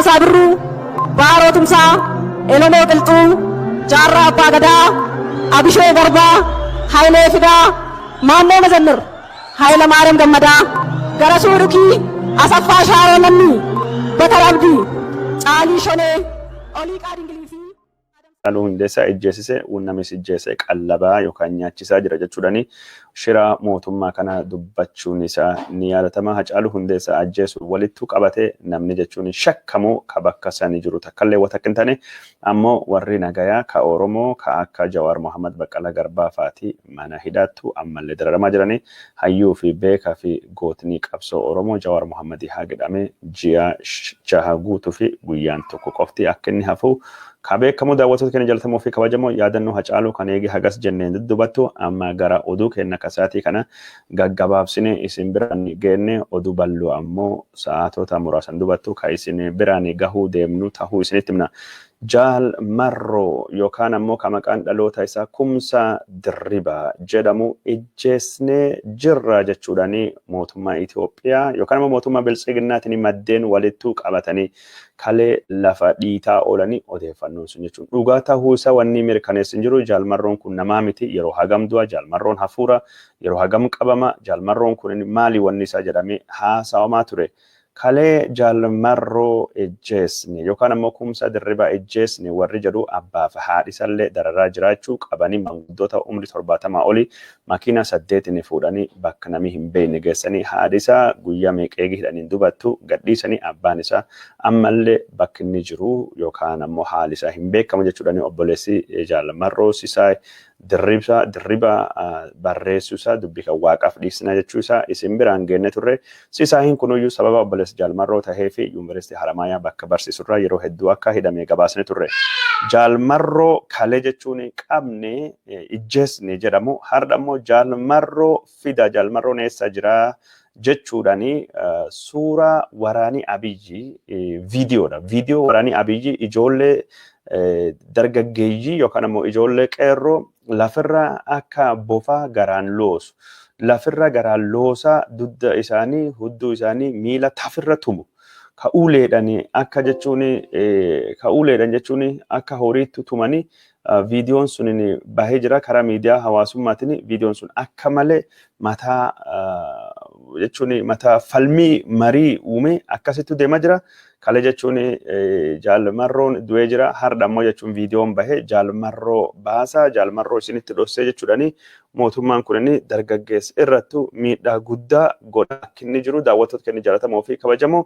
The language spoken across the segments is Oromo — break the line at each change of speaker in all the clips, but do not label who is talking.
Sabru, Baro Tumsa, Elomo Qilxuu, Jaarraa Abbaa Gadaa, Abishee Garbaa, Hayilee Fidaa, Maannoo Mazannir, Hayila Maariyaam Gammadaa, Garasuu Dhukii, Asaffaa Shaaroo Lammii, Batar Abdii, Caalii Shonee, Oliiqaa Dingilii fi
Haleluu hundeessaa ijjeessise uunnamis ijjeesse qallabaa yookaan nyaachisaa jira jechuudhaani shira mootummaa kana dubbachuun isaa ni yaadatama. Hacaaluu hundeessaa ajjeesu walittu qabatee namni jechuun shakkamoo ka bakka sanii jiru takkallee wata qintane ammoo warri nagayaa ka Oromoo ka akka Jawaar Mohammad Baqqalaa Garbaa faati mana hidhaattu ammallee dararamaa jiranii hayyuu fi beekaa fi gootnii qabsoo Oromoo Jawaar Mohammad haa jedhamee ji'a 6 guutuu fi guyyaan tokko qofti akka inni hafu Kabe kamu daawwattoota keenya jalatamoo fi kabajamoo yaadannoo Hacaaluu kan eegi hagas jenneen duddubattu amma gara oduu keenya kasaatii kana gaggabaabsine isin biraan geenne oduu bal'oo ammoo sa'aatota muraasan dubattu ka isin biraan gahuu deemnu tahuu isinitti himna. Jaal Marroo yookaan ammoo ka maqaan dhaloota isaa Kumsaa Dirribaa jedhamu ijjeesnee jirra jechuudhaani mootummaa Itoophiyaa yookaan ammoo mootummaa Biltsiginnaatiin maddeen walittuu qabatanii kalee lafa dhiitaa oolanii odeeffannoon sun jechuun dhugaa tahuu isaa wanni mirkaneessin jiru Jaal Marroon kun namaa miti yeroo hagam du'a Jaal Marroon hafuura yeroo hagam qabama Jaal Marroon kun maali wanni isaa jedhamee haasawamaa ture. Kalee Jaal Marroo ejjeesne yookaan ammoo Kumsaa Dirribaa ejjeesne warri jedhu abbaa fi haadhi isallee dararaa jiraachuu qabanii manguddoota umri 70 olii makiina 8 fuudhanii bakka namni hin beekne geessanii haadhi isaa guyyaa meeqeegi hidhaniin dubattu gadhiisanii abbaan isaa ammallee bakki inni jiru yookaan ammoo haali isaa hin beekamu jechuudhaani obboleessi Jaal Marroo Sisaa Dirribaa barreessuu isaa dubbii kan waaqaaf dhiisna jechuu isaa isin biraan geenne turre Sisaahin kunuyyuu sababa obboleessi Jaal Marroo tahee fi yuunivarsiitii Haramaayaa bakka barsiisurraa yeroo hedduu akka hidhamee gabaasne turre. Jaal Marroo kalee jechuun qabne ijjeesne jedhamu har'a ammoo Jaal Marroo fida Jaal Marroon eessa jira jechuudhaani suuraa waraanii Abiyyi viidiyoodha. Viidiyoo waraanii Abiyyi ijoollee dargaggeeyyii yookaan ammoo ijoollee qeerroo lafirra akka bofaa garaan loosu lafirra garaan loosaa dudda isaanii hudduu isaanii miila tafirra tumu ka'uuleedhaan akka jechuun akka horiitti tumanii viidiyoon sun bahee jira karaa miidiyaa hawaasummaatiin viidiyoon sun akka malee mataa jechuun mataa falmii marii uume akkasitti deemaa jira. Kalee jechuun Jaal Marroon du'ee jira har'a ammoo jechuun viidiyoon bahee Jaal Marroo baasaa Jaal Marroo isinitti dhossee jechuudhaani mootummaan kunni dargaggeessa irrattu miidhaa guddaa godha akka inni jiru daawwattoota keenya jaalatamoo fi kabajamoo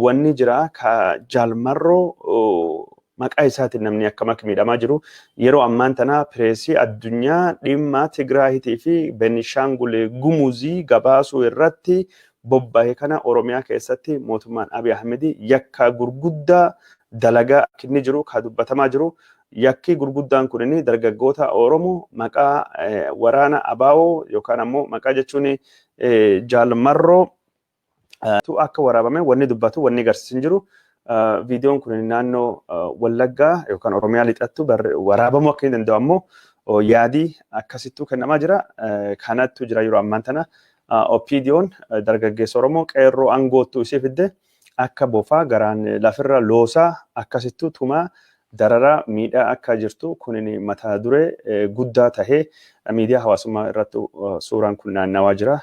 wanni jira ka Jaal Marroo maqaa isaatiin namni akkam akka miidhamaa jiru yeroo ammaan tana pireesii addunyaa dhimma Tigraayitii fi Beenishaangul Gumuzii gabaasuu irratti bobba'ee kana Oromiyaa keessatti mootummaan Abiy Ahmed yakka gurguddaa dalagaa inni jiru ka dubbatamaa jiru yakki gurguddaan kunni dargaggoota Oromoo maqaa waraana Abaawoo yookaan ammoo maqaa jechuun Jaal Marroo akka waraabame wanni dubbatu wanni garsiisin jiru viidiyoon kun naannoo Wallaggaa yookaan Oromiyaa lixattu waraabamuu akka hin danda'u ammoo yaadii akkasittuu kennamaa jira kanattu jira yeroo ammaan tana Opidiyoon dargaggeessa Oromoo qeerroo aangoottuu isii fidde akka bofaa garaan lafirra loosaa akkasittuu tumaa dararaa miidhaa akka jirtu kunin mata duree guddaa tahee miidiyaa hawaasummaa irratti suuraan kun naannawaa jira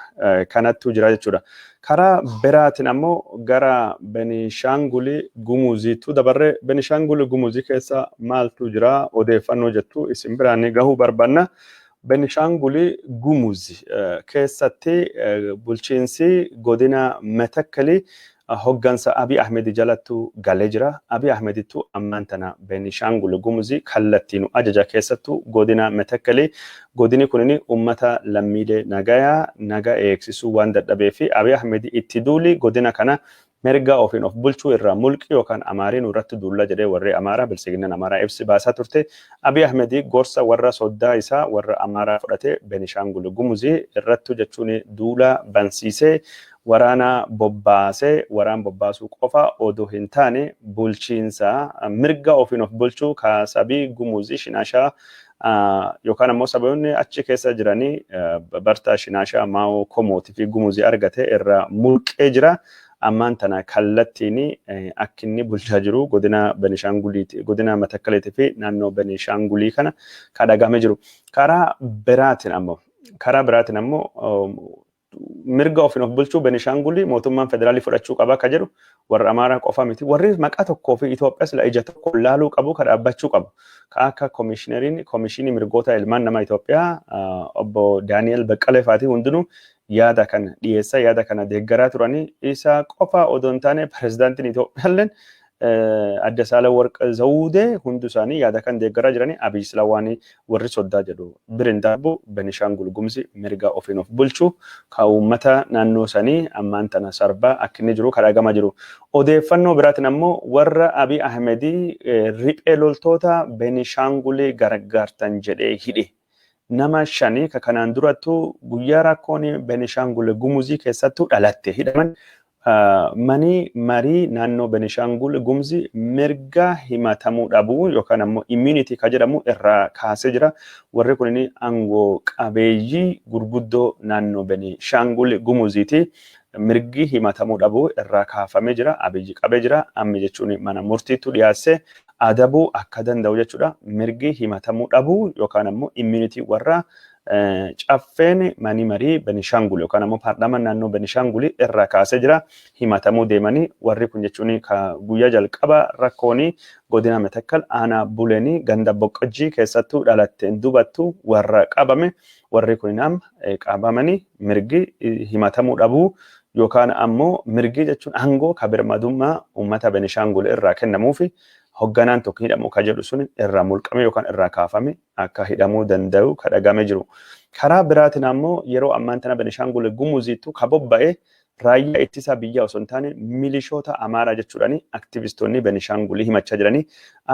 kanattu jira jechuudha. Karaa biraatiin ammoo gara Beenishaangul Gumuziitu dabarree Beenishaangul Gumuzii keessa maaltu jira odeeffannoo jettu isin biraan gahuu barbaanna. Beenishaangul Gumuz keessatti bulchiinsi godina Matakkali hoggansa Abiy Ahmed jalattu galee jira. Abiy Ahmedittu ammaan tana Beenishaangul Gumuzii kallattiin ajaja keessattu godina Matakkali godini kunini ummata lammiilee nagaa eegsisuu waan dadhabee fi Abiy Ahmed itti duuli godina kana merga ofiin of bulchuu irraa mulqi yookaan amaariin irratti duulla jedhee warri amaaraa bilisiginnan amaaraa ibsi baasaa turte Abiy Ahmed gorsa warra soddaa isaa warra amaaraa fudhate Beenishaangul Gumuzii irrattu jechuun duula bansiisee waraana bobbaasee waraan bobbaasuu qofa odoo hin taane bulchiinsa mirga ofiin of bulchuu ka sabii Gumuzii Shinaashaa yookaan ammoo saboonni achi keessa jiranii bartaa Shinaashaa Maao Komootii fi Gumuzii argate irraa mulqee jira. ammaan tana kallattiin akka inni bulchaa jiru godina Benishaanguliiti godina Matakkaleetii fi naannoo Benishangulii kana kadhagamee jiru. Karaa biraatiin ammoo mirga ofiin of bulchuu Benishangulii mootummaan federaalii fudhachuu qaba akka jedhu warra Amaaraa qofa miti. Warri maqaa tokkoo fi Itoophiyaas ija tokko laaluu qabu kan dhaabbachuu qabu. Akka komishinii mirgoota ilmaan namaa Itoophiyaa obbo Daani'el Baqqalee fa'aatii hundinuu yaada kana dhiyeessa yaada kana deeggaraa turanii isa qofa odoo hin taane pirezidaantiin Itoophiyaalleen adda Saalawarq Zawudee hundi isaanii yaada kan deeggaraa jiranii Abiy Silawaanii warri soddaa jedhu birin darbu Benishangul Gumzi mirga ofiin of bulchuu ka uummata naannoo sanii ammaan tana sarbaa akka inni jiru kadhagamaa jiru. Odeeffannoo biraatiin ammoo warra Abiy Ahmedii riphee loltoota Benishangulii gargaartan jedhee hidhe. Nama shanii ka kanaan durattuu guyyaa rakkoon Benishangul Gumuzii keessattuu dhalatte hidhaman mani marii naannoo Benishangul Gumzi mirga himatamuu dhabuu yookaan ammoo immunity ka jedhamu irraa kaasee jira. Warri kunniin aangoo qabeeyyii gurguddoo naannoo Benishangul Gumuziiti. Mirgi himatamuu dhabuu irraa kaafamee jira. Abiyyi qabee jira. Amma jechuun mana murtiitu dhiyaasee adabuu akka danda'u jechuudha. Mirgi himatamuu dhabuu yookaan ammoo immunity warra caffeen mani marii Benishangul yookaan ammoo paarlaamaan naannoo Benishangul irraa kaasee jira. Himatamuu deemanii warri kun jechuun guyyaa jalqaba rakkoonii godina Matakkal aanaa Buleenii ganda Boqqojjii keessattuu dhalatteen dubattuu warra qabame warri kun amma qabamanii mirgi himatamuu dhabuu yookaan ammoo mirgi jechuun aangoo kabirmadummaa uummata Benishangul irraa kennamuufi hogganaan tokko hidhamu ka jedhu sun irraa mulqame yookaan irraa kaafame akka hidhamuu danda'u kadhagamee jiru. Karaa biraatiin ammoo yeroo ammaan tana Benishangul Gumuziitu ka bobba'ee raayyaa ittisa biyyaa osoo hin taane milishoota Amaaraa jechuudhaani aktivistoonni Benishangul himachaa jiranii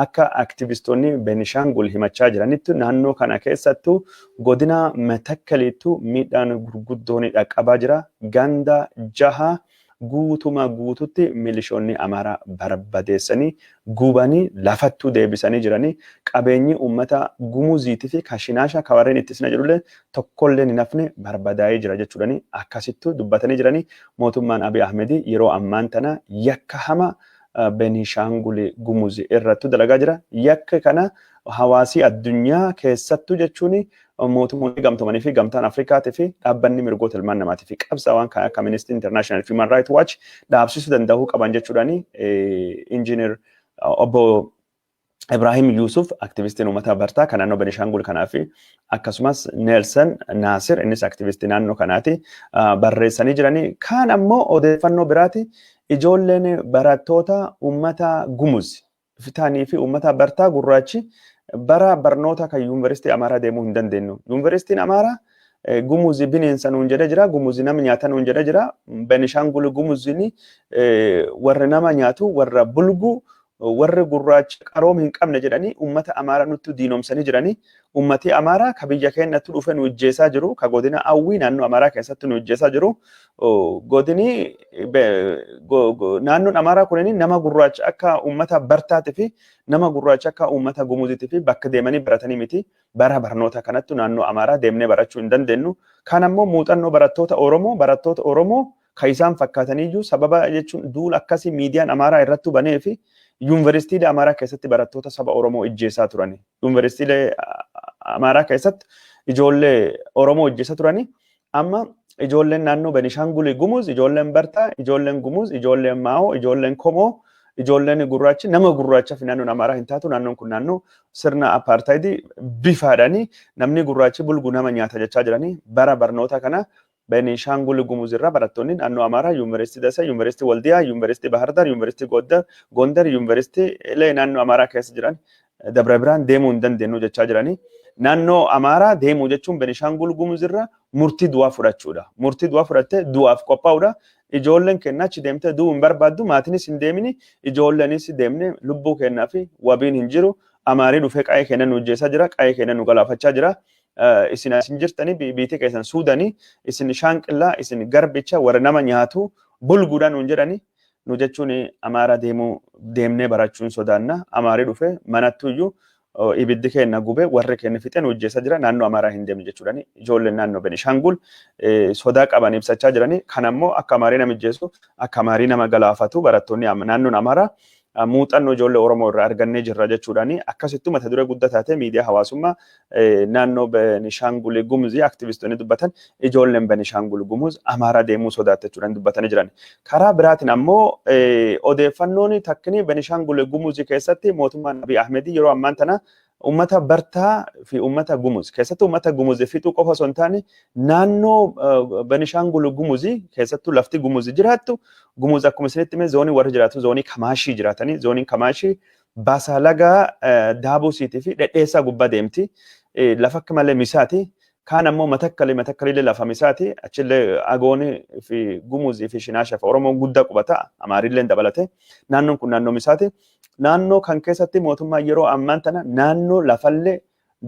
akka aktivistoonni Benishangul himachaa jiranitti naannoo kana keessattuu godina Matakkaliitu miidhaan gurguddoon dhaqqabaa jira. Ganda 6 guutuma guututti milishoonni Amaaraa barbadeessanii gubanii lafattuu deebisanii jiranii qabeenyi uummata Gumuziitii fi Kashinaasha kawarreen ittisna jedhullee tokkollee hin hafne barbadaa'ee jira jechuudhaani akkasittuu dubbatanii jiranii. Mootummaan Abiy Ahmedii yeroo ammaan tana yakka hama Benishangul Gumuz irrattu dalagaa jira. Yakka kana hawaasii addunyaa keessattuu jechuun mootummoonni gamtoomanii fi gamtaan Afrikaatii fi dhaabbanni mirgoota ilmaan namaatii fi qabsaawwan kan akka Amnesty International Human Rights Watch dhaabsisuu danda'uu qaban jechuudhaani injiinar obbo Ibrahim Yusuf aktivistiin uummata bartaa kan naannoo Benishangul kanaa fi akkasumas Nelson Nasir innis aktivistii naannoo kanaati barreessanii jiranii. Kaan ammoo odeeffannoo biraati ijoolleen barattoota uummata Gumuz fitaanii fi uummata bartaa gurraachi bara barnoota kan yuunivarsiitii Amaaraa deemuu hin dandeenyu. Yuunivarsiitiin Amaaraa Gumuzi bineensa nuun jedha jira. Gumuzi nama nyaata nuun jedha jira. Benishangul Gumuzini warra nama nyaatu warra bulgu warri gurraacha qaroom hin qabne jedhanii uummata Amaaraa nutti diinomsanii jiranii. Uummati Amaaraa ka biyya keenyatti dhufe nu ijjeesaa jiru. Ka godina Awwii naannoo Amaaraa keessatti nu ijjeesaa jiru. Godini naannoon Amaaraa kunniin nama gurraacha akka uummata bartaatii fi nama gurraacha akka uummata Gumuziitii fi bakka deemanii baratanii miti. Bara barnoota kanatti naannoo Amaaraa deemnee barachuu hin dandeenyu. Kan ammoo muuxannoo barattoota Oromoo ka isaan fakkaataniyyuu sababa jechuun duula akkasii miidiyaan Amaaraa irratti banee fi yuunivarsiitii Amaaraa keessatti barattoota saba Oromoo ijjeesaa turani. Yuunivarsiitii Amaaraa keessatti ijoollee Oromoo ijjeesaa turani. Amma ijoolleen naannoo Benishangul Gumuz, ijoolleen Bartaa, ijoolleen Gumuz, ijoolleen Maao, ijoolleen Komoo, ijoolleen gurraachi nama gurraacha fi naannoon Amaaraa hin taatu. Naannoon kun naannoo sirna apartheid bifaadhaani namni gurraachi bulgu nama nyaata jechaa jiranii. Bara barnoota kana Benishangul Gumuz irraa barattoonni naannoo Amaaraa yuunivarsiitii Dasee, yuunivarsiitii Waldiyaa, yuunivarsiitii Bahar Dar, yuunivarsiitii Gondar, yuunivarsiitii illee naannoo Amaaraa keessa jiran Dabra Biraan deemuu hin dandeenyu jechaa jiranii. Naannoo Amaaraa deemuu jechuun Benishangul Gumuz irraa murtii du'aa fudhachuudha. Murtii du'aa fudhattee du'aaf qophaa'uudha. Ijoolleen keenya achi deemtee du'uu hin barbaaddu, maatiinis hin deemini, ijoolleenis deemne lubbuu kennaa fi wabiin hin jiru. Amaarii dhufee qa'ee keenya nu ijjeesaa jira, qa'ee keenya nu galaafachaa jira. Isin asin jirtanii biitii keessan suudanii, isin shaanqillaa, isin garbicha warra nama nyaatu bulguudhaan nuun jedhanii. Nu jechuun Amaaraa deemnee barachuun sodaanna. Amaarii dhufee manattuyyuu ibiddi keenya gube warri keenya fixeen hojjeessa jira naannoo Amaaraa hin deemne jechuudhaani ijoolleen naannoo Benishangul sodaa qaban ibsachaa jirani kan ammoo akka Amaarii nama ijjeessu akka Amaarii nama galaafatu barattoonni naannoon Amaaraa muuxannoo ijoollee Oromoo irraa argannee jirra jechuudhaani akkasittuu mata duree guddaa taatee miidiyaa hawaasummaa naannoo Benishangul Gumuzii aktivistoonni dubbatan ijoolleen Benishangul Gumuz Amaaraa deemuu sodaattachuudhaan dubbatanii jiran. Karaa biraatiin ammoo odeeffannoon takkini Benishangul Gumuzii keessatti mootummaan Abiy Ahmed yeroo ammaan tana ummata Bartaa fi ummata Gumuz keessattuu ummata Gumuz fixuu qofa osoo hin taane naannoo Benishangul Gumuzii keessattuu lafti Gumuz jiraattu Gumuz akkuma isinitti hime zoonii warri jiraatu zoonii Kamaashii jiraatanii zooniin Kamaashii Baasalagaa Daabusiitii fi Dhedheessaa gubbaa deemti lafa akka malee misaati. Kaan ammoo matakkalii lafa misaati achillee Agoonii fi Gumuzii fi Shinaashaa fi Oromoon guddaa qubata Amaarillee dabalate naannoon kun naannoo misaati. Naannoo kan keessatti mootummaa yeroo ammaan tana naannoo lafallee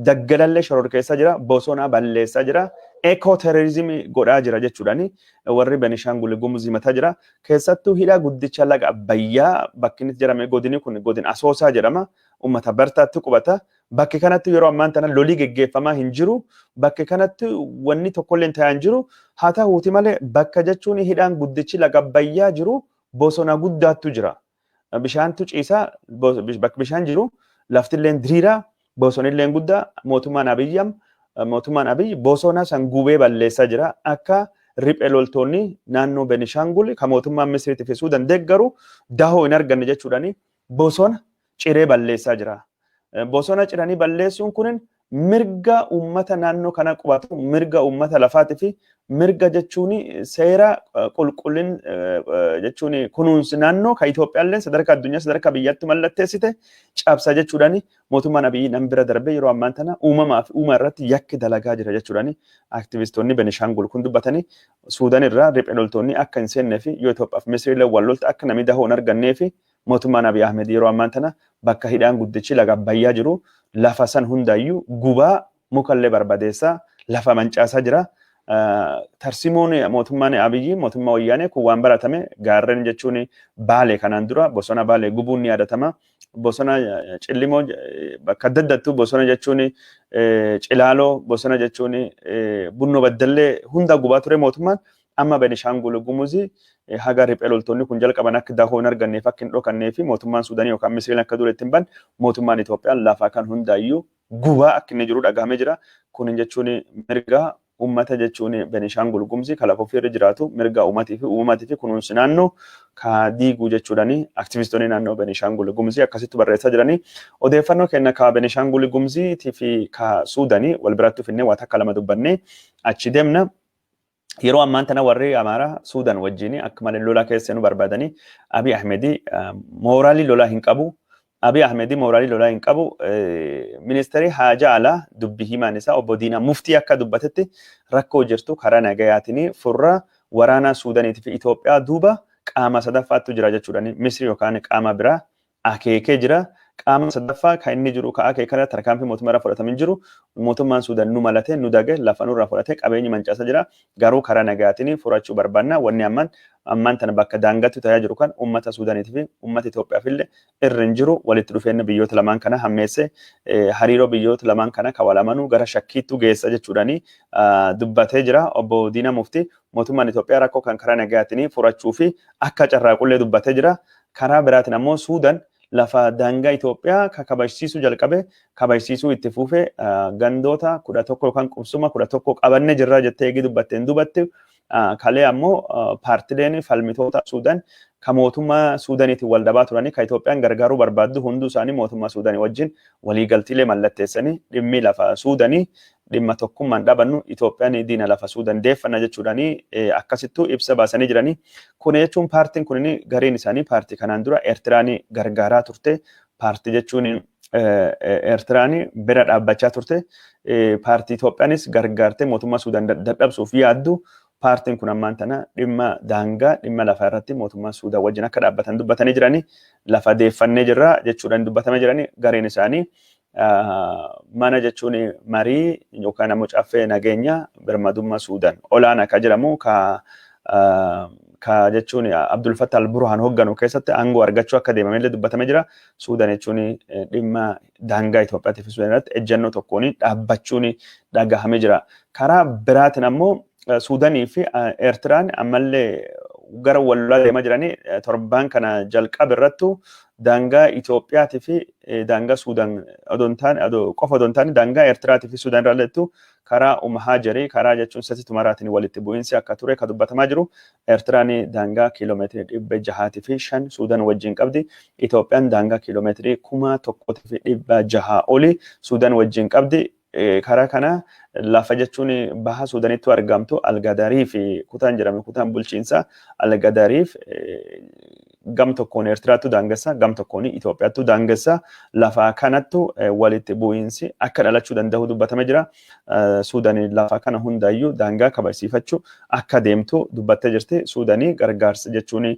daggalallee shororkeessaa jira bosona balleessaa jira ekoterorizimii godhaa jira jechuudhaani warri Benishangul Gumuzii mataa jira keessattuu hidha guddicha laga Abbayyaa bakki inni jedhame godini kun godin Asoosaa jedhama ummata Bartaatti qubata bakki kanatti yeroo ammaan tana lolii geggeeffamaa hin jiru bakki kanatti wanni tokkollee hin ta'an jiru haa ta'uuti malee bakka jechuun hidhaan guddichi laga Abbayyaa jiru bosona guddaattu jira. Bishaantu ciisaa bakka bishaan jiru laftillee diriiraa bosonillee guddaa mootummaan Abiy bosona san gubee balleessaa jira akka riphee loltoonni naannoo Benishangul kan mootummaan Misiriitii fi Suudaan deeggaru dahoo hin arganne jechuudhaani bosona ciree balleessaa jira. Bosona ciranii balleessuun kunin mirga ummata naannoo kana qubatu mirga ummata lafaatii fi mirga jechuun seera qulqullin jechuun kunuunsi naannoo ka Itoophiyaallee sadarkaa addunyaa sadarkaa biyyaatti mallatteessite cabsa jechuudhaani mootummaan Abiy nan bira darbee yeroo ammaan tana uumamaa fi uuma irratti yakki dalagaa jira jechuudhaani aktivistoonni Benishangul kun dubbatanii Suudaan irraa riphee loltoonni akka hin seennee fi yoo Itoophiyaa fi Misiriillee wal lolta akka namni dahoo hin argannee fi mootummaan Abiy Ahmed yeroo ammaan tana bakka hidhaan guddichi laga Abbayyaa jiru lafa san hundaayyuu gubaa mukallee barbadeessaa lafa mancaasaa jira. Tarsimoon mootummaan Abiy mootummaa wayyaanee kun waan baratame gaarreen jechuun Baalee kanaan dura bosona Baalee gubuun ni yaadatama. Bosona Cillimoo bakka adda addaattuu bosona jechuun Cilaaloo bosona jechuun Bunnoo Baddallee hunda gubaa ture mootummaan amma Benishangul Gumuzii haga riphee loltoonni kun jalqaban akka dahoo hin arganneef akka hin dhokannee fi mootummaan Suudaanii yookaan Misiriin akka dureetti hin ban mootummaan Itoophiyaa lafa kan hundaayyuu gubaa akka inni jiru dhagahamee jira. Kun jechuun mirga ummata jechuun Benishangul Gumuzii kan lafa ofirra jiraatu mirga uummatii fi kunuunsi naannoo ka diiguu jechuudhaani aktivistoonni naannoo Benishangul Gumuzii akkasitti barreessaa jiranii odeeffannoo kenna ka Benishangul Gumuzii fi ka Suudaanii wal biratti finnee waa takka lama dubbannee achi deemna. Yeroo ammaan tana warri Amaaraa Suudaan wajjin akka malee lolaa keessa nu barbaadanii Abiy Ahmed mooraalii lolaa hin qabu. Abiy Ahmed mooraalii lolaa hin qabu. Ministeerri Haajaa Alaa dubbii himaan isaa obbo Diinaa Muftii akka dubbatetti rakkoo jirtu karaa nagayaatiin furra waraana Suudaaniitii fi Itoophiyaa duuba qaama sadaffaattu jira jechuudhaani Misiri yookaan qaama biraa akeekee jira. Qaama sadaffaa kan inni jiru ka akeekara tarkaanfii mootummaa irraa fudhatamin jiru mootummaan Suudaan nu malatee nu dage lafa nurraa fudhatee qabeenyi mancaasa jira garuu karaa nagayaatiin furachuu barbaanna wanni ammaan tana bakka daangaatti ta'aa jiru kan ummata Suudaaniitii fi ummata Itoophiyaaf illee irra hin jiru walitti dhufeenya biyyoota lamaan kana hammeessee hariiroo biyyoota lamaan kana kawalamanuu gara shakkiitti geessa jechuudhaani dubbatee jira obbo Diinaa Muftii mootummaan Itoophiyaa rakkoo kan karaa nagayaatiin furachuu fi akka carraaqullee dubbatee jira karaa biraatiin ammoo Suudaan lafa daangaa Itoophiyaa kabajsiisuu jalqabe kabajsiisuu itti fuufee gandoota 11 yookaan qubsuma 11 qabannee jirra jettee eegi dubbatteen dubatte kalee ammoo paartileen falmitoota Suudaan ka mootummaa Suudaaniitiin wal dabaa turanii ka Itoophiyaan gargaaruu barbaaddu hunduu isaanii mootummaa Suudaanii wajjin waliigaltiilee mallatteessanii dhimmi lafa Suudaanii dhimma tokkummaan dhabannu Itoophiyaan diina lafa Suudaan deeffanna jechuudhaani akkasittuu ibsa baasanii jiranii. Kun jechuun paartiin kun gareen isaanii paartii kanaan dura Eertiraan gargaaraa turte paartii jechuun Eertiraan bira dhaabbachaa turte paartii Itoophiyaanis gargaartee mootummaa Suudaan dadhabsuuf yaaddu paartiin kun ammaan tana dhimma daangaa dhimma lafaa irratti mootummaa Suudaan wajjin akka dhaabbatan dubbatanii jiranii lafa deeffannee jirra jechuudhaan dubbatamee jiranii gareen isaanii mana jechuun marii yookaan ammoo caffee nageenya birmadummaa Suudaan olaanaa ka jedhamu ka jechuun Abdul Fattah al-Burhaan hoogganu keessatti aangoo argachuu akka deemamellee dubbatamee jira. Sudaan jechuun dhimma daangaa Itoophiyaa fi Sudaan irratti ejjennoo tokkoon dhaabbachuun dhagahamee jira. Karaa biraatiin ammoo Sudaanii fi Eertiraan ammallee gara wallolaa deemaa jiranii torban kana jalqaba irrattu daangaa Itoophiyaatii fi daangaa Sudaan qofa odoo hin taane daangaa Eertiraatii fi Sudaan irratti karaa Umahaajarii karaa jechuun sasitu maraatiin walitti bu'iinsi akka ture kan dubbatamaa jiru. Eertiraan daangaa kiiloomeetirii 605 Sudaan wajjin qabdi. Itoophiyaan daangaa kiiloomeetirii 1600 oli Sudaan wajjin qabdi. Karaa kana lafa jechuun baha Sudaanitti argamtu Algadarii fi kutaan jedhame kutaan bulchiinsa Algadarii gam tokkoon Eertiraattu daangessa gam tokkoon Itoophiyaattu daangessa lafa kanattu walitti bu'iinsi akka dhalachuu danda'u dubbatamee jira. Sudaanii lafa kana hundaayyuu daangaa kabachiifachuu akka deemtu dubbattee jirti. Sudaanii gargaarsa jechuun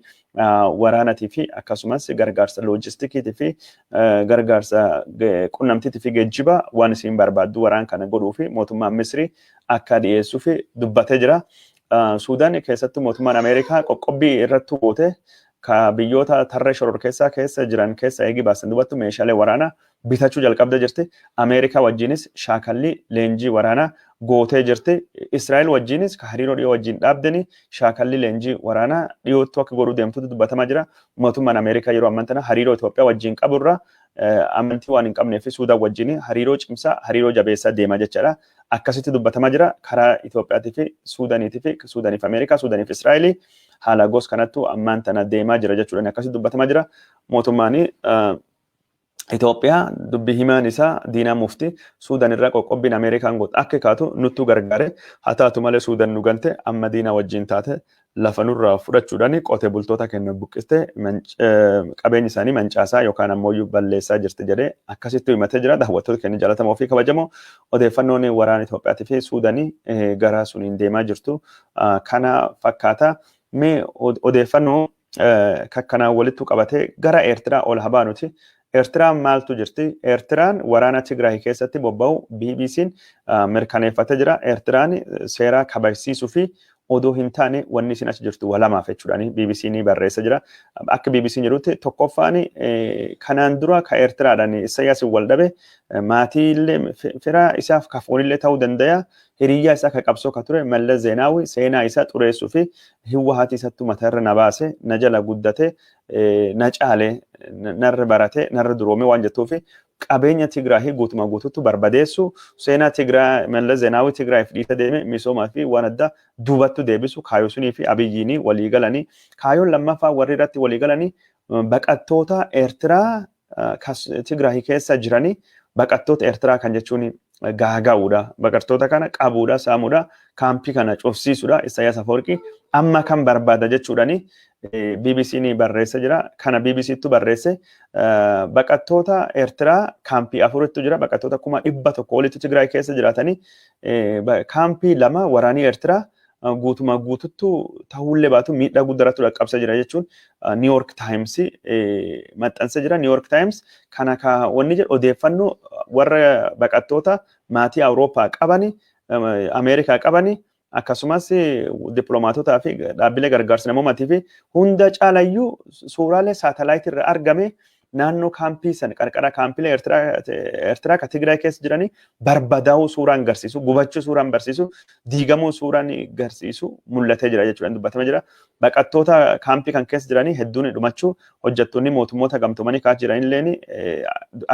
waraanatii fi akkasumas gargaarsa loojistikiitii fi gargaarsa qunnamtiitii fi geejjiba waan isin barbaaddu waraan kana godhuu fi mootummaan Misrii akka dhiyeessuu fi dubbatee jira. Sudaan keessattuu mootummaan Ameerikaa qoqqobbii irratti goote ka biyyoota tarree shororkeessaa keessa jiran keessa eegi baasan dubattu meeshaalee waraanaa bitachuu jalqabdee jirti. Ameerikaa wajjinis shaakalli leenjii waraanaa gootee jirti. Israa'el wajjinis ka hariiroo dhiyoo wajjin dhaabdanii shaakalli leenjii waraanaa dhiyootti akka godhuu deemtutu dubbatamaa jira. Mootummaan Ameerikaa yeroo amman tana hariiroo Itoophiyaa wajjin qaburra amantii waan hin qabneef Sudaan wajjin hariiroo cimsaa hariiroo jabeessaa deemaa jechaadha. Akkasitti dubbatamaa jira karaa Itoophiyaatii fi Sudaaniitii fi Sudaaniif Ameerikaa Sudaaniif Israa'el haala gos kanattu ammaan tana deemaa jira jechuudha. Akkasitti dubbatamaa jira. Mootummaan Itoophiyaa dubbii himaan isaa Diinaa Muftii Sudaan irraa qoqqobbiin Ameerikaan godhu akka kaatu nuttu gargaare haa taatu malee Sudaan nu gante amma Diinaa wajjin taate lafa nurraa fudhachuudhaan qotee bultoota kennan buqqiste qabeenya isaanii mancaasaa yookaan ammoo balleessaa jirti jedhee akkasitti himatee jira. Daawwattoota keenya jaalatamoo fi kabajamoo odeeffannoon waraana Itoophiyaatii fi Sudaanii gara suniin deemaa jirtu kana fakkaata. Mee odeeffannoo kanaan walitti qabatee gara Eertiraa ol habaanuti. Eertiraan maaltu jirti? Eertiraan waraana Tigraay keessatti bobba'u BBC'n mirkaneeffatee jira. Eertiraan seera kabachiisuu fi odoo hin taane wanni isin achi jirtu walamaaf jechuudhaan BBC'n barreessa jira. Akka BBC'n jedhutti tokkoffaan kanaan dura ka Eertiraadhaan Isaayyaas waldhabe maatiillee fira isaaf kafoonillee ta'uu danda'a. Hiriyyaa isaa ka qabsoo ka ture Mallas Zeenaawi seenaa isaa xureessuu fi hiwwahaati isattu mataarra na baase na jala guddate na caale narra barate narra duroome waan jettuuf qabeenya Tigraay guutuma guututti barbadeessu seenaa Tigraay Mallas Zeenaawi Tigraayif dhiita deeme misoomaa fi waan adda duubattu deebisu kaayoo sunii fi Abiyyiin walii galanii kaayoon lammaffaa warri irratti walii galanii baqattoota Eertiraa Tigraay keessa jiranii baqattoota Eertiraa kan jechuun gaagaa'uudha. Baqattoota kana qabuudha, saamuudha, kaampii kana cufsiisuudha. Isaayyaas Afawarqii amma kan barbaada jechuudhaani BBC'n barreessa jira. Kana BBC'ttu barreesse baqattoota Eertiraa kaampii 4tu jira. Baqattoota 100,000 olitti Tigraay keessa jiraatanii kaampii 2 waraanii Eertiraa guutuma guututtu ta'ullee baatu miidhaa guddaatu dhaqqabsa jira jechuun New York Times maxxansa jira. New York Times kana ka wanni jedhu odeeffannoo warra baqattoota maatii Awurooppaa qabani Ameerikaa qabani akkasumas dippiloomaatotaa fi dhaabbilee gargaarsa namoomaatii fi hunda caalayyuu suuraalee saatalaayitii irra argame naannoo kaampii san qarqara kaampiilee Eertiraa ka Tigraay keessa jiranii barbadaa'uu suuraan agarsiisu, gubachuu suuraan barsiisu, diigamuu suuraan agarsiisu mul'atee jira jechuudha dubbatama jira. Baqattoota kaampii kan keessa jiranii hedduun dhumachuu hojjettoonni mootummoota gamtoomanii kaas jiranillee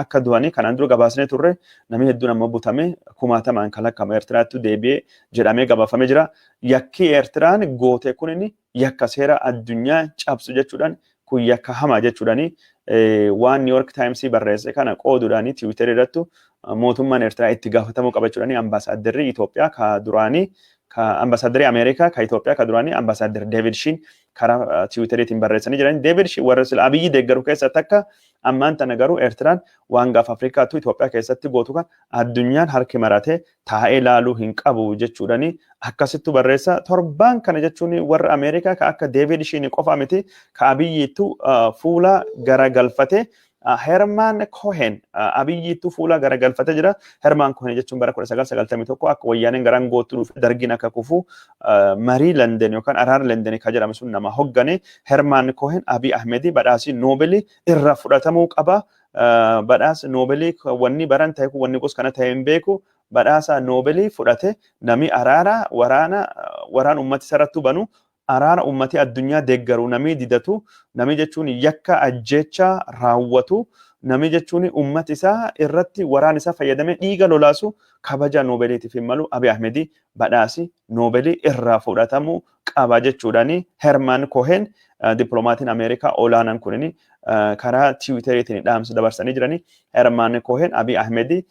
akka du'anii kanaan dura gabaasnee turre namni hedduun ammoo butame kumaatamaan kan akka Eertiraatti deebi'ee jedhamee gabaafamee jira. Yakki Eertiraan goote kunin yakka seera addunyaa cabsu jechuudhaan kun yakka hamaa jechuudhaani waan New York Times barreesse kana qooduudhaani Twitter irratti mootummaan Eertiraa itti gaafatamuu qabachuudhaani ambaasaaddarri Itoophiyaa ka duraanii ka ambaasaaddarri Ameerikaa ka Itoophiyaa ka duraanii ambaasaaddarri David Shin karaa Twitteriitiin barreessanii jiran. David Shin warra sila Abiyyi deeggaru keessatti akka ammaan tana garuu Eertiraan waan gaafa Afrikaattu Itoophiyaa keessatti gootu kan addunyaan harki maratee taa'ee ilaaluu hin qabu jechuudhaani akkasittu barreessa. Torbaan kana jechuun warra Ameerikaa ka akka David Shin qofa miti ka Abiyyiitu fuula garagalfatee Herman Cohen abiyyiitu fuula garagalfatee jira. Herman Cohen jechuun bara 1991 akka wayyaaneen garaan gootu dhufe dargiin akka kufu marii London yookaan araara London kan jedhamu sun nama hoggane. Herman Cohen Abiy Ahmed badhaasii Noobelii irraa fudhatamuu qaba. Badhaasa Noobelii wanni baran ta'e wanni gos kana ta'e hin beeku. Badhaasa Noobelii fudhate nami araara waraan ummati sarrattu banu araara ummati addunyaa deeggaru nami didatu nami jechuun yakka ajjecha raawwatu nami jechuun ummati isaa irratti waraan isaa fayyadame dhiiga lolaasu kabaja Noobeliitiif malu Abiy Ahmed badhaasi Noobelii irraa fudhatamu qaba jechuudhaani. Herman Cohen diplomaatiin Ameerikaa olaanaan kunini karaa Tiwiiteriitiin dhaamsa dabarsanii jirani. Herman Cohen Abiy Ahmed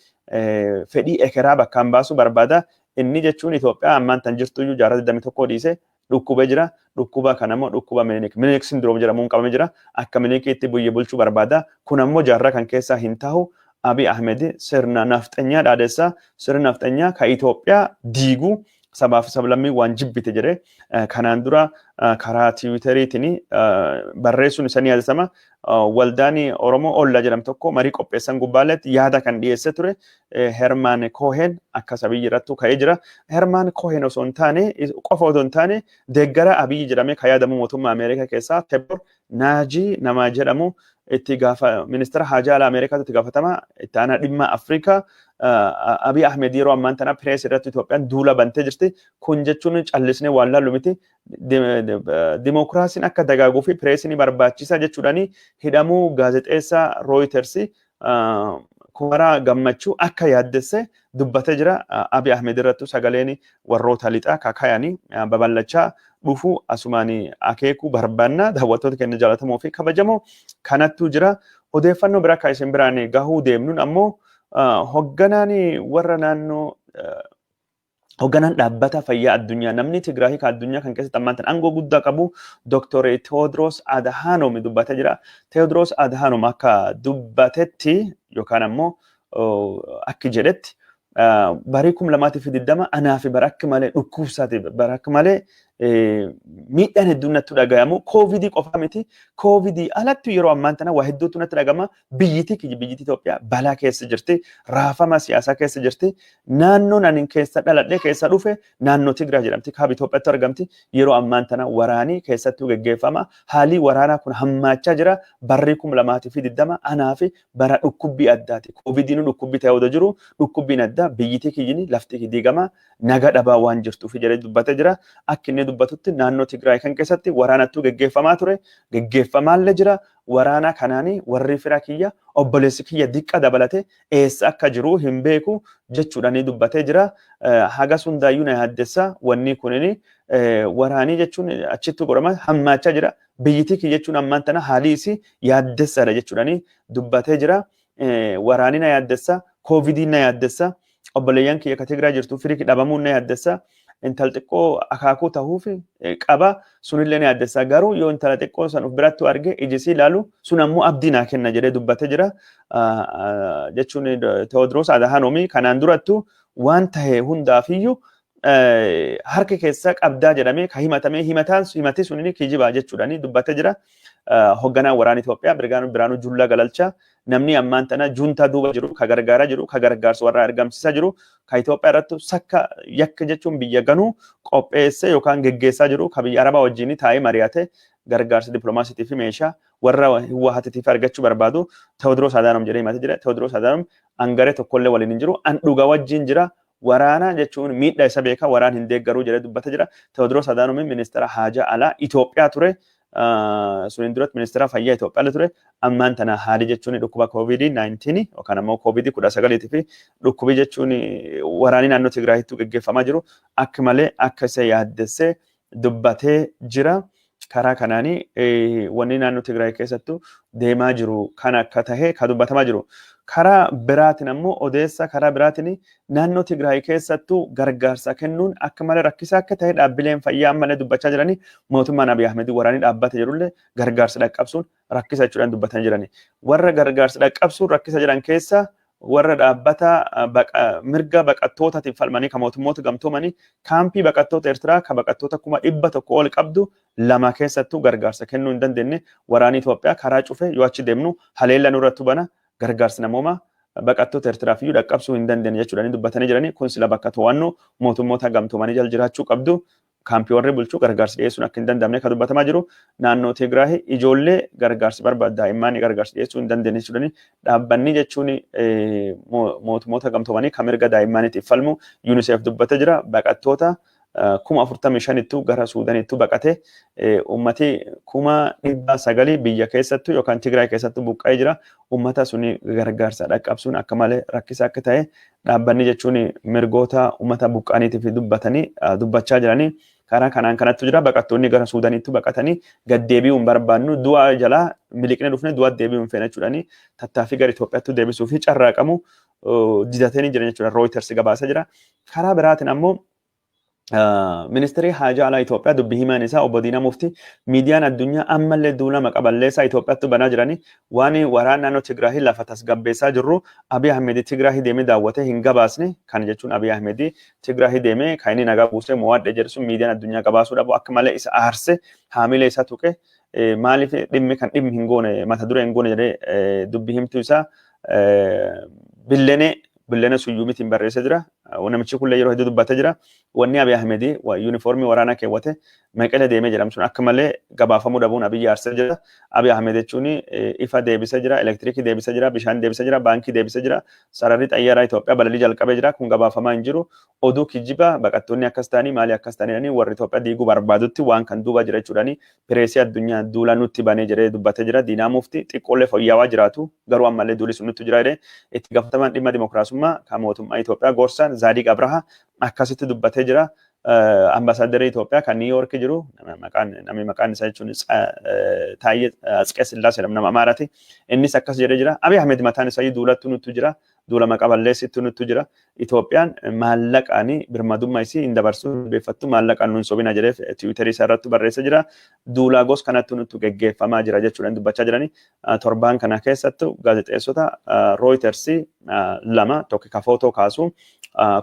fedhii ekeraa bakkaan baasu barbaada. Inni jechuun Itoophiyaa ammaan tan jirtu iyyuu jaarraa 21 dhiise dhukkubee jira. Dhukkuba kanammoo dhukkuba Minilik syndrome jedhamuun qabamee jira. Akka Minilikiitti biyya bulchuu barbaada. Kun ammoo jaarraa kan keessaa hin ta'u. Abiy Ahmed sirna nafxanyaa dhaadessa. Sirna nafxanyaa ka Itoophiyaa diiguu sabaaf sablammii waan jibbite jedhee kanaan dura karaa Tiwiiteriitiin barreessuun isa ni yaadatama. Waldaan Oromoo Ollaa jedhamu tokko marii qopheessan gubbaaletti yaada kan dhiyeessee ture. Herman Cohen akka sabiyyi irrattu ka'ee jira. Herman Cohen osoo hin taane qofa osoo hin taane deeggara Abiy jedhamee kan yaadamu mootummaa Ameerikaa keessaa Tebor Naajii nama jedhamu itti gaafa ministeera haajaa alaa Ameerikaatu itti gaafatama. Itti aanaa dhimma Afrikaa Abiy Ahmed yeroo ammaan tana pirees irratti Itoophiyaan duula bantee jirti. Kun jechuun callisnee waan laallu miti. Dimookiraasiin akka dagaaguu fi pireesiin barbaachisaa jechuudhaani hidhamuu gaazexeessaa Reuters Kumaraa Gammachuu akka yaaddesse dubbatee jira. Abiy Ahmed irrattu sagaleen warroota lixaa kakayanii babal'achaa dhufu asumaanii akeekuu barbaanna. Daawwattoota keenya jaallatamoo fi kabajamoo kanattu jira. Odeeffannoo biraa akka isin biraan gahuu deemnuun ammoo hogganaan warra naannoo hogganaan dhaabbata fayyaa addunyaa namni Tigraay ka addunyaa kan keessatti ammaan tan aangoo guddaa qabu Dr. Tewodiroos Adhanom dubbatee jira. Tewodiroos Adhanom akka dubbatetti yookaan ammoo akka jedhetti barii 2020 anaa fi barakki malee dhukkubsaati barakki malee miidhaan hedduun natti dhagayamu koovidii qofa miti koovidii alatti yeroo ammaan tana waa hedduutu natti dhagama biyyiti Itoophiyaa balaa keessa jirti raafama siyaasaa keessa jirti naannoon ani keessa dhaladhee keessa dhufe naannoo Tigraay jedhamti kaaba Itoophiyaatti argamti yeroo ammaan tana waraanii keessatti gaggeeffama haalii waraanaa kun hammaachaa jira barri 2020 anaa fi bara dhukkubbii addaati koovidiin dhukkubbii ta'ee jiru dhukkubbiin addaa biyyiti kiyyini lafti diigama naga dhabaa waan jirtuuf jedhee dubbatee jira akka inni dubbatutti naannoo Tigraay kan keessatti waraanatu gaggeeffamaa ture gaggeeffamaallee jira waraana kanaanii warri fira kiyya obboleessi kiyya diqqa dabalate eessa akka jiru hin beeku jechuudhaan dubbatee jira haga sundaayyuu na yaaddessa wanni kunini waraanii jechuun achitti godhama hammaachaa jira biyyiti kiyya jechuun ammaan tana haalii isii yaaddessaadha jechuudhaan dubbatee jira waraanii na yaaddessa koovidiin na yaaddessa obboleeyyan kiyya ka Tigraay jirtu firii dhabamuun na yaaddessa intal xiqqoo akaakuu ta'uuf qaba sunillee ni yaaddessa garuu yoo intala xiqqoo san of biratti arge ijisii ilaalu sun ammoo abdii naa kenna jedhee dubbatee jira jechuun Tewodiroos Adhanom kanaan durattu waan ta'e hundaafiyyuu harka keessa qabdaa jedhamee ka himatamee himati sunini kijiba jechuudhaan dubbatee jira hogganaa waraana Itoophiyaa Biraanuu Juullaa Galalchaa namni ammaan tana juntaa duuba jiru ka gargaaraa jiru ka gargaarsa warra argamsiisaa jiru ka Itoophiyaa irratti sakka yakka jechuun biyya ganuu qopheessee yookaan geggeessaa jiru ka biyya Arabaa wajjin taa'ee mari'ate gargaarsa dippiloomaasiitii fi meeshaa warra Hiwaatiitiif argachuu barbaadu Tewodiroos Adhanom jedhee himatee jira. Tewodiroos Adhanom angaree tokkollee waliin hin jiru an dhugaa wajjin jira waraana jechuun miidhaa isa beeka waraan hin deeggaruu jedhee dubbatee jira. Tewodiroos Adhanom ministeera haajaa alaa Itoophiyaa ture. Sunin duratti ministeera fayyaa Itoophiyaa ture ammaan tana haali jechuun dhukkuba COVID-19 yookaan ammoo COVID-19 fi dhukkubi jechuun waraanii naannoo Tigraayitti gaggeeffamaa jiru akka malee akka isa yaaddessee dubbatee jira. Karaa kanaanii wanni naannoo Tigraay keessattuu deemaa jiru kan akka tahee ka dubbatamaa jiru. Karaa biraatiin ammoo odeessa karaa biraatiin naannoo Tigraay keessattuu gargaarsa kennuun akka malee rakkisaa akka ta'e dhaabbileen fayyaa ammallee dubbachaa jiranii mootummaan Abiy Ahmed waraanii dhaabbate jirullee gargaarsa dhaqqabsuun rakkisa jechuudhaan dubbatanii jiranii. Warra gargaarsa dhaqqabsuun rakkisa jiran keessa warra dhaabbata mirga baqattootaatiif falmanii kan mootummoota gamtoomanii kaampii baqattoota Eertiraa kan baqattoota 100,000 ol qabdu lama keessattuu gargaarsa kennuu hin dandeenye waraana Itoophiyaa karaa cufee yoo achi deemnu haleella nurratti bana gargaarsa namoomaa baqattoota Eertiraaf iyyuu dhaqqabsuu hin dandeenye jechuudhaan dubbatanii jiranii kun sila bakka to'annoo mootummoota gamtoomanii jala jiraachuu qabdu. Kaampii warri bulchuu gargaarsi dhiyeessuun akka hin danda'amne kan dubbatamaa jiru naannoo Tigraay ijoollee gargaarsi barbaada daa'imman gargaarsi dhiyeessuu hin dandeenye jechuudhaan dhaabbanni jechuun mootummoota gamtoomanii kan mirga daa'immaniitiif falmu UNICEF dubbatee jira baqattoota 45,000 gara Suudaaniitti baqate ummati 900 biyya keessattuu yookaan Tigraay keessattuu buqqa'ee jira ummata suni gargaarsa dhaqqabsuun akka malee rakkisaa akka ta'e dhaabbanni jechuun mirgoota ummata buqqa'aniitiif dubbachaa jiranii karaa kanaan kanattu jira baqattoonni gara Suudaaniitti baqatanii gad deebi'uun barbaannu du'a jalaa miliqnee dhufne du'a deebi'uun feena jechuudhaani tattaaffii gara Itoophiyaatti deebisuu fi carraaqamu didatanii jiran jechuudha Reuters gabaasa jira karaa biraatiin ammoo Ministeerri Haajaa Alaa Itoophiyaa dubbii himaan isaa obbo Diinaa Muftii miidiyaan addunyaa ammallee duula maqaballeessaa Itoophiyaatti banaa jiranii waan waraana naannoo Tigraay lafa tasgabbeessaa jirru Abiy Ahmed Tigraay deemee daawwatee hin gabaasne kan jechuun Abiy Ahmed Tigraay deemee kan inni nagaa buusee mo'adhe jedhu miidiyaan addunyaa gabaasuu dhabu akka malee isa aarse haamilee isaa tuqe maaliif dhimmi kan dhimmi hin goone mata duree hin goone jedhee dubbii himtuu isaa Billene Suyyuumitiin barreessee jira. Namichi kun yeroo hedduu dubbatee jira. Wanni Abiy Ahmed yuunifoormii waraanaa keewwate Maqalee deemee jedhamu sun akka malee gabaafamuu dhabuun Abiy aarsee jira. Abiy Ahmed jechuun ifa deebisee jira, elektiriikii deebisee jira, bishaan deebisee jira, baankii deebisee jira, sararri xayyaaraa Itoophiyaa balalii jalqabee jira. Kun gabaafamaa hin jiru. Oduu kijibaa baqattoonni akkas ta'anii maali akkas ta'anii warri Itoophiyaa diiguu barbaadutti waan kan duuba jira jechuudhaani pireesii addunyaa duula nutti banee jedhee dubbatee jira. Diinaa Muftii xiqqoolee fooyya'aa jiraatu garuu ammallee duuli sun nutti jira jedhee itti gaafatamaan dhimma dimookiraasummaa kan mootummaa Itoophiyaa gorsaan Zaadiq Abraha akkasitti dubbatee jira. Ambaasaaddarri Itoophiyaa kan New York jiru namni maqaan isaa jechuun Taayyee Asqeesillaasee nama Amaaraati. Innis akkas jedhee jira. Abiy Ahmed mataan isaa duulattu nutti jira. Duula maqaballeessitti nutti jira. Itoophiyaan maallaqaan birmadummaa isii hin dabarsu beeffattu maallaqaan nun sobina jedhee Tiwiiterii isaa irratti barreessee jira. Duula gos kanatti nutti geggeeffamaa jira jechuudhaan dubbachaa jiranii. Torbaan kana keessattu gaazexeessota Reuters lama tokko ka footoo kaasu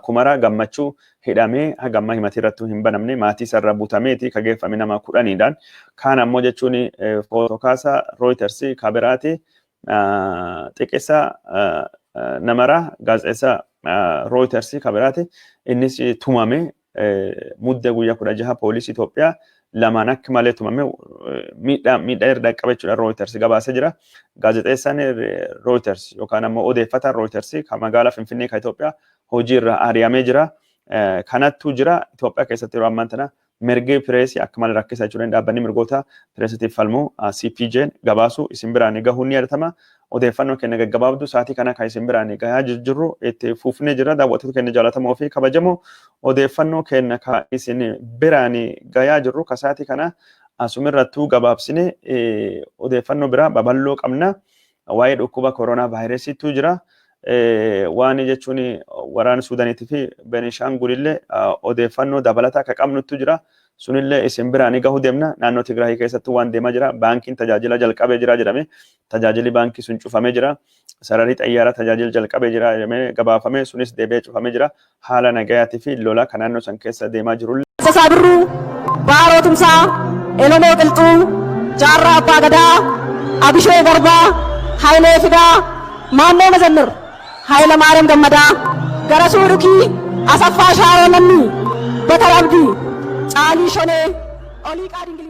Kumara Gammachuu hidhamee hagamma himatii irratti hin banamne maatii isaarraa butameeti ka geeffame nama 10dhaan. Kaan ammoo jechuun footoo kaasa Reuters ka biraati xiqqeessaa namara gaazexeessaa Reuters ka biraati innis tumame mudda guyyaa 16 poolisii Itoophiyaa lamaan akka malee tumame miidhaa irra qabachuudhaan Reuters gabaasee jira. Gaazexeessaan Reuters yookaan ammoo odeeffataan Reuters kan magaalaa Finfinnee kan Itoophiyaa hojii irra ari'amee jira. Kanattuu jira Itoophiyaa keessatti yeroo ammaa tana mirgi pireesii akka malee rakkisaa jechuudhaan dhaabbanni mirgoota pireesiitiif falmu CPJ'n gabaasu isin biraan gahuun ni yaadatama. Odeeffannoo keenya gaggabaabdu sa'aatii kana kan isin biraan gahaa jirru itti fufnee jira. Daawwattoota keenya jaallatamoo fi kabajamoo odeeffannoo keenya kan isin biraan gahaa jirru ka sa'aatii kana asumirrattuu gabaabsine odeeffannoo biraa babal'oo qabna. Waa'ee dhukkuba koronaa vaayirasiitu jira. Waan jechuun waraana Suudaaniitii fi Benishaangulillee odeeffannoo dabalataa akka qabnutu jira. Sunillee isin biraan gahuu deemna. Naannoo Tigraay keessatti waan deemaa jira. Baankiin tajaajila jalqabee jira jedhame. Tajaajilli baankii sun cufamee jira. Sararri xayyaaraa tajaajila jalqabee jira jedhamee gabaafame sunis deebi'ee cufamee jira. Haala nagayaatii fi lola kan naannoo san keessa deemaa jiru.
Sasaa Birruu, Baaroo Tumsaa, Elomoo Qilxuu, Jaarraa Abbaa Gadaa, Abishee Garbaa, Hayilee Fidaa, Maannoo Mazannir, Hayila Maariyaam Gammadaa, Garasuu Dhukii, Asaffaa Shaaroo Namni, Batar Abdii, Caalii Shonee, Olii Qaadingilaa.